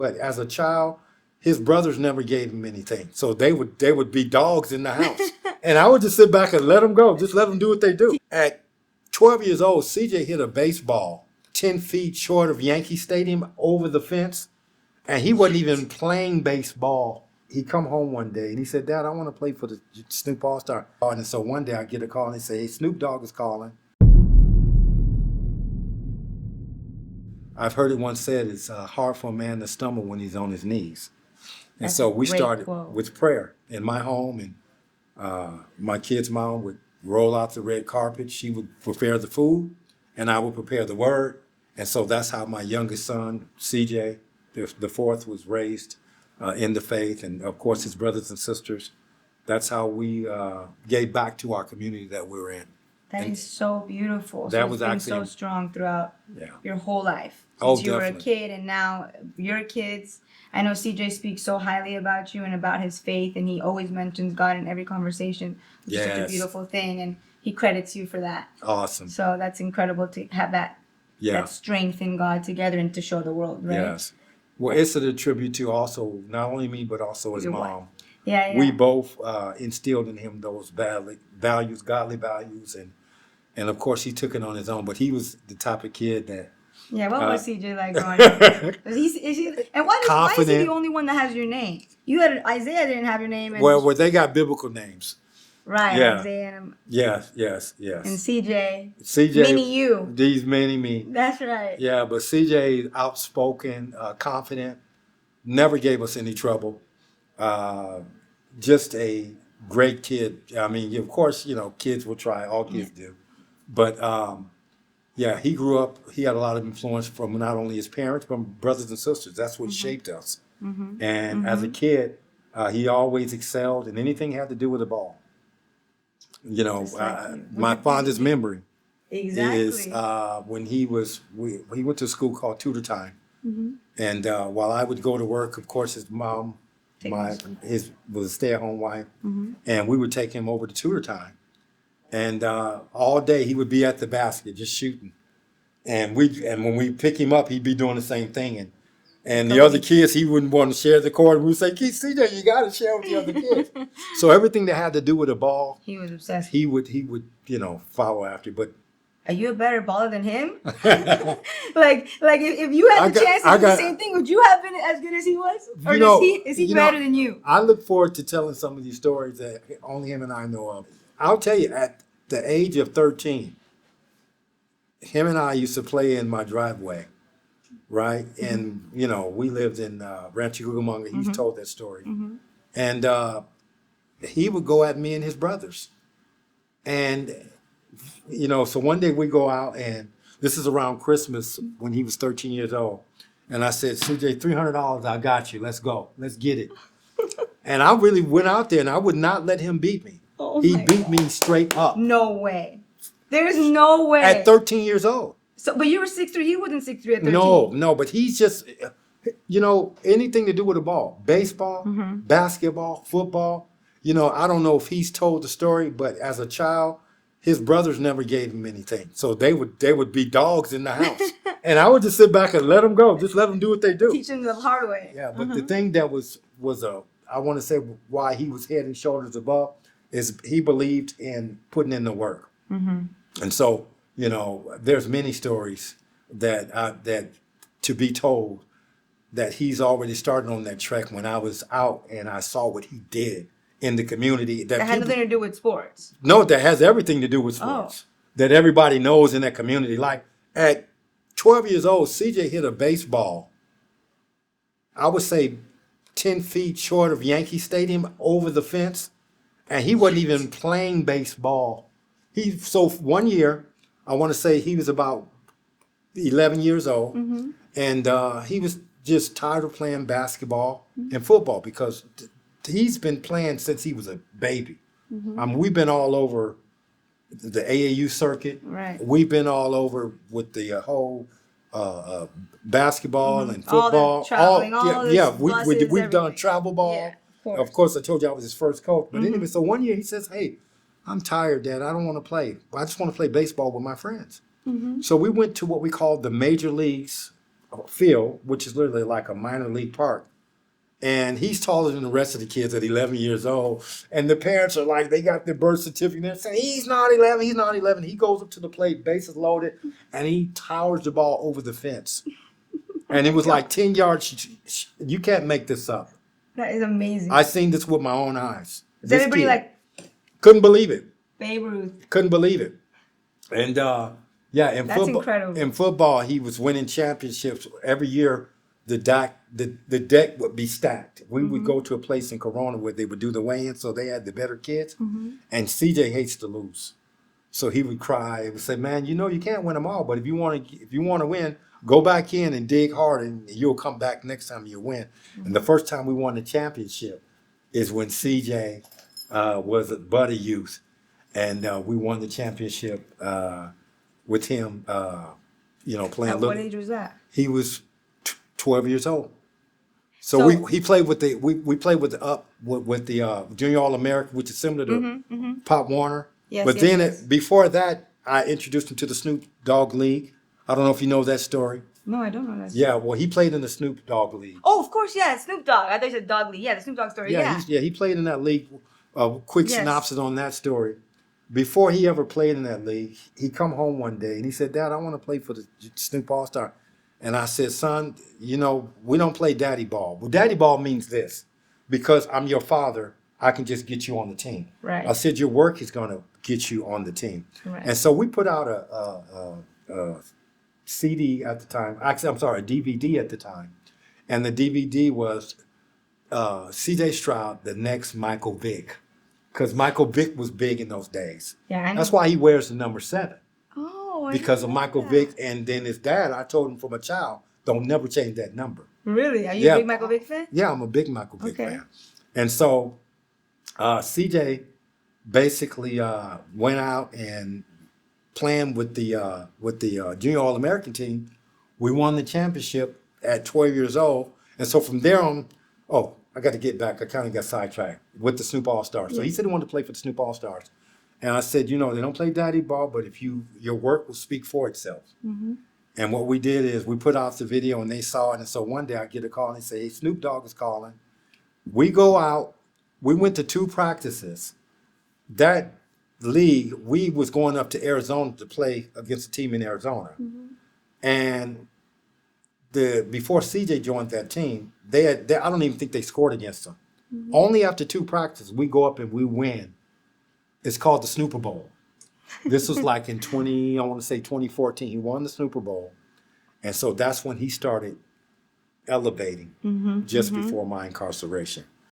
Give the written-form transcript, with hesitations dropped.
But as a child, his brothers never gave him anything. So they would be dogs in the house. And I would just sit back and let them go. Just let them do what they do. At 12 years old, CJ hit a baseball 10 feet short of Yankee Stadium over the fence. And he wasn't even playing baseball. He come home one day and he said, Dad, I want to play for the Snoop All-Star. And so one day I get a call and they say, hey, Snoop Dogg is calling. I've heard it once said it's hard for a man to stumble when he's on his knees. And That's so a we great started quote. with prayer in my home. And my kid's mom would roll out the red carpet. She would prepare the food and I would prepare the word. And so that's how my youngest son, CJ, the fourth, was raised in the faith. And of course, his brothers and sisters. That's how we gave back to our community that we were in. That And is so beautiful. that So was it's been actually- so strong throughout Yeah. your whole life. Oh, Since you were a definitely. kid and now your kids. I know CJ speaks so highly about you and about his faith, and he always mentions God in every conversation, which is such a Yes. beautiful thing, and he credits you for that. Awesome. So that's incredible to have that Yeah. that strength in God together and to show the world, right? Yes. Well, it's a tribute to also not only me, but also his Your wife. mom. Yeah, yeah. We both instilled in him those values, godly values, and of course he took it on his own. But he was the type of kid that Yeah, what was CJ like growing up? And why is he Confident. the only one that has your name? You had Isaiah didn't have your name, and well, they got biblical names. right, yeah. Isaiah and Yes. and CJ, CJ, mini you. these many me. That's right. Yeah, but CJ is outspoken, confident, never gave us any trouble. Just a great kid. I mean, of course, kids will try. All kids do. But yeah, he grew up. He had a lot of influence from not only his parents, but brothers and sisters. That's what shaped us. And as a kid, he always excelled in anything had to do with the ball. Just like you. My fondest memory Exactly. is when he went to a school called Tutor Time. And while I would go to work, of course, his mom, was a stay-at-home wife, and we would take him over to Tutor Time. And all day he would be at the basket just shooting. And when we pick him up, he'd be doing the same thing. And the other kids, he wouldn't want to share the court. We would say, CJ, you got to share with the other kids. So everything that had to do with the ball, He was obsessed. he would follow after. But Are you a better baller than him? like if you had the chance to do the same thing, would you have been as good as he was? Or is he better than you? I look forward to telling some of these stories that only him and I know of. I'll tell you, at the age of 13, him and I used to play in my driveway, right? And, we lived in Rancho Cucamonga. He's told that story. And he would go at me and his brothers. And, so one day we go out, and this is around Christmas when he was 13 years old. And I said, CJ, $300, I got you. Let's go. Let's get it. And I really went out there, and I would not let him beat me. Oh He my beat me straight up No way. There's no way. at 13 years old. So, but you were 6'3". He wasn't 6'3" at 13. No, but he's just, anything to do with the ball. Baseball, basketball, football. I don't know if he's told the story, but as a child, his brothers never gave him anything. So they would be dogs in the house. And I would just sit back and let them go. Just let them do what they do. Teach him the hard way. Yeah, but the thing that was I want to say why he was head and shoulders above is he believed in putting in the work. And so, there's many stories that to be told that he's already started on that trek when I was out and I saw what he did in the community. That had nothing to do with sports. No, that has everything to do with sports. That everybody knows in that community. Like at 12 years old, CJ hit a baseball, I would say 10 feet short of Yankee Stadium over the fence. And he wasn't even playing baseball. So one year, I want to say he was about 11 years old. And he was just tired of playing basketball and football because he's been playing since he was a baby. We've been all over the AAU circuit. Right. We've been all over with the whole basketball and All the football. traveling, all this buses, We've done everything. travel ball. Yeah, Of course, I told you I was his first coach. But anyway, so one year he says, hey, I'm tired, Dad. I don't want to play. I just want to play baseball with my friends. So we went to what we called the major leagues field, which is literally like a minor league park. And he's taller than the rest of the kids at 11 years old. And the parents are like, they got their birth certificate. They're saying, he's not 11, he's not 11. He goes up to the plate, bases loaded, and he towers the ball over the fence. And it was like 10 yards. You can't make this up. That is amazing. I seen this with my own eyes. Is everybody like... Couldn't believe it. Babe Ruth. Couldn't believe it. And yeah, That's incredible. In football, he was winning championships every year. The deck would be stacked. We would go to a place in Corona where they would do the weigh-in, so they had the better kids. And CJ hates to lose, so he would cry and would say, "Man, you know you can't win them all, but if you want to win, go back in and dig hard, and you'll come back next time you win." And the first time we won the championship is when CJ was a buddy youth, and we won the championship with him. Playing. At what age was that? He was 12 years old. So we played with we played with the Junior All-American, which is similar to Pop Warner. Yes, but yes, then yes. Before that, I introduced him to the Snoop Dogg League. I don't know if you know that story. No, I don't know that. Yeah, well, he played in the Snoop Dogg League. Oh, of course, yeah, Snoop Dogg. I thought you said Dog League. Yeah, the Snoop Dogg story. Yeah, he played in that league. Quick synopsis on that story. Before he ever played in that league, he come home one day and he said, "Dad, I want to play for the Snoop All-Star." And I said, "Son, we don't play daddy ball." Well, daddy ball means this. Because I'm your father, I can just get you on the team. Right. I said, your work is going to get you on the team. Right. And so we put out a CD at the time. Actually, I'm sorry, a DVD at the time. And the DVD was C.J. Stroud, the next Michael Vick. Because Michael Vick was big in those days. Yeah, I know. That's why he wears the number 7. Oh, Because of Michael Vick, and then his dad, I told him from a child, don't never change that number. Really? Are you a big Michael Vick fan? Yeah, I'm a big Michael Vick fan. And so CJ basically went out and playing with the Junior All-American team. We won the championship at 12 years old. And so from there on, I got to get back. I kind of got sidetracked with the Snoop All-Stars. So he said he wanted to play for the Snoop All-Stars. And I said, they don't play daddy ball, but if your work will speak for itself. And what we did is we put out the video and they saw it. And so one day I get a call and they say, "Hey, Snoop Dogg is calling." We go out. We went to 2 practices. That league, we was going up to Arizona to play against a team in Arizona. And before CJ joined that team, I don't even think they scored against them. Only after 2 practices, we go up and we win. It's called the Snooper Bowl. This was like in 2014. He won the Snooper Bowl. And so that's when he started elevating just before my incarceration.